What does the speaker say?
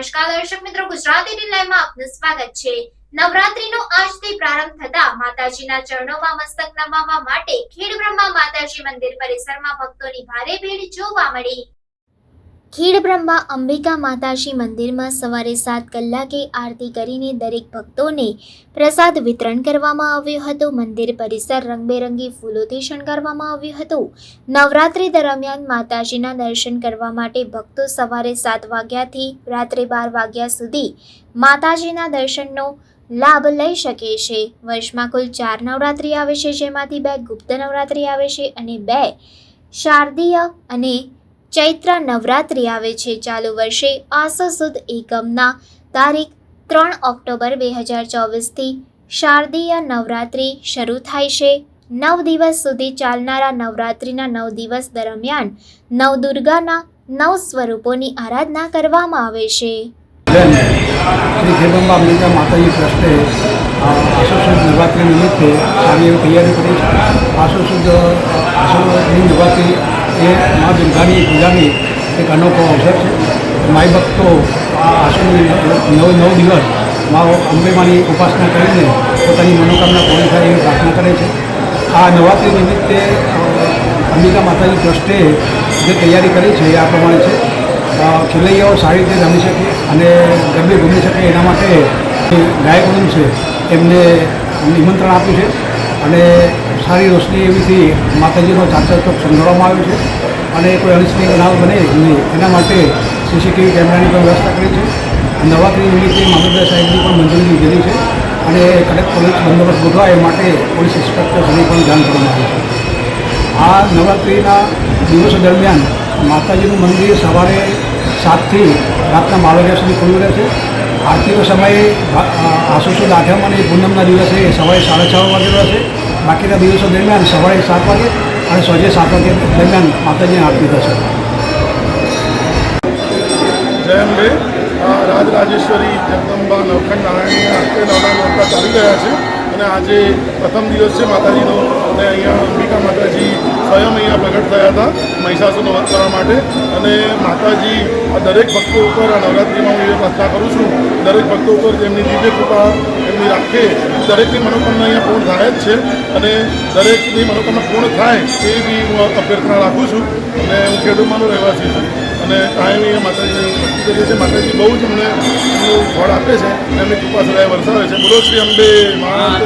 નમસ્કાર દર્શક મિત્રો, ગુજરાતી ટીવી લાઈવમાં આપનું સ્વાગત છે। નવરાત્રીનો આજથી પ્રારંભ થતા માતાજીના ચરણોમાં મસ્તક નમાવવા માટે ખેડબ્રહ્મા માતાજી મંદિર પરિસરમાં ભક્તોની ભારે ભીડ જોવા મળી। ખેડબ્રહ્મા અંબિકા માતાજી મંદિરમાં સવારે 7 કલાકે આરતી કરીને દરેક ભક્તોને પ્રસાદ વિતરણ કરવામાં આવ્યું હતું। મંદિર પરિસર રંગબેરંગી ફૂલોથી શણગારવામાં આવ્યું હતું। નવરાત્રી દરમિયાન માતાજીના દર્શન કરવા માટે ભક્તો સવારે 7 વાગ્યાથી રાત્રે 12 વાગ્યા સુધી માતાજીના દર્શનનો લાભ લઈ શકે છે। વર્ષમાં કુલ 4 નવરાત્રી આવે છે, જેમાંથી 2 ગુપ્ત નવરાત્રી આવે છે અને 2 શારદીય અને ચૈત્ર નવરાત્રી આવે છે। ચાલુ વર્ષે આસો સુદ એકમના તારીખ 3 ઓક્ટોબર 2024થી શારદીય નવરાત્રી શરૂ થાય છે। 9 દિવસ સુધી ચાલનારા નવરાત્રીના 9 દિવસ દરમિયાન નવદુર્ગાના 9 સ્વરૂપોની આરાધના કરવામાં આવે છે। श्री खेडब्रह्मा अंबिका माताजी ट्रस्टे आसो सुद नवरात्रि निमित्ते सारी एवं तैयारी करी। आसो सुद नवरात्रि ये माँ दुर्गानी पूजानी एक अनोखो अवसर है। माई भक्तो आसो 9 दिवस माँ अंबे मानी उपासना करीने पोतानी मनोकामना पूरी थाय एवी प्रार्थना करे छे। आ नवरात्रि निमित्ते अंबिका माताजी ट्रस्टे जे तैयारी करी है आ प्रमाणे है। खेलैयाओ सारी रीते रमी सके અને ગરબે ઘૂમી શકે એના માટે ગાયકવૃંદ છે એમને નિમંત્રણ આપ્યું છે અને સારી રોશની એવીથી માતાજીનો ચાચર ચોક શણગારવામાં આવ્યો છે અને કોઈ અનિચ્છનીય બનાવ બને નહીં એના માટે સીસીટીવી કેમેરાની પણ વ્યવસ્થા કરી છે। નવરાત્રી નિમિત્તે મામલતદાર સાહેબની પણ મંજૂરી લીધેલી છે અને કડક પોલીસ બંદોબસ્ત ગોઠવાય એ માટે પોલીસ ઇન્સ્પેક્ટર સુધી પણ જાણ કરવામાં આવી છે। આ નવરાત્રિના દિવસો દરમિયાન માતાજીનું મંદિર સવારે 7 થી રાતના 12 વાગ્યા સુધી ખુલ્લું રહેશે। આરતીનો સમય આસો સુદ આઠમ અને પૂનમના દિવસે સવારે 6:30 વાગે રહેશે। બાકીના દિવસો દરમિયાન સવારે 7 વાગે અને સાંજે 7 વાગ્યા દરમિયાન માતાજીની આરતી થશે। જય અંબે। રાજરાજેશ્વરી જગદંબા નવખંડ નારાયણના હસ્તે નવરાત્રા ચાલી રહ્યા છે અને આજે પ્રથમ દિવસ છે માતાજીનો અને અહીંયા અંબિકા માતાજી સ્વયં અહીંયા પ્રગટ થયા હતા મહિષાસુરનો વધ કરવા માટે અને માતાજી દરેક ભક્તો ઉપર આ નવરાત્રિમાં હું એ પ્રાર્થના કરું છું દરેક ભક્તો ઉપર જેમની દિવ્ય કૃપા એમની રાખે દરેકની મનોકામના અહીંયા પૂર્ણ થાય જ છે અને દરેકની મનોકામના પૂર્ણ થાય એ બી હું અભ્યર્થના રાખું છું અને હું ખેડૂતમાંનો રહેવાસી છું અને કાયમી માતાજીની ભક્તિ કરીએ છીએ। માતાજી બહુ જ અમને એમનું ફળ આપે છે, એમની કૃપા સદાય વરસાવે છે। બોલો શ્રી અંબે માત।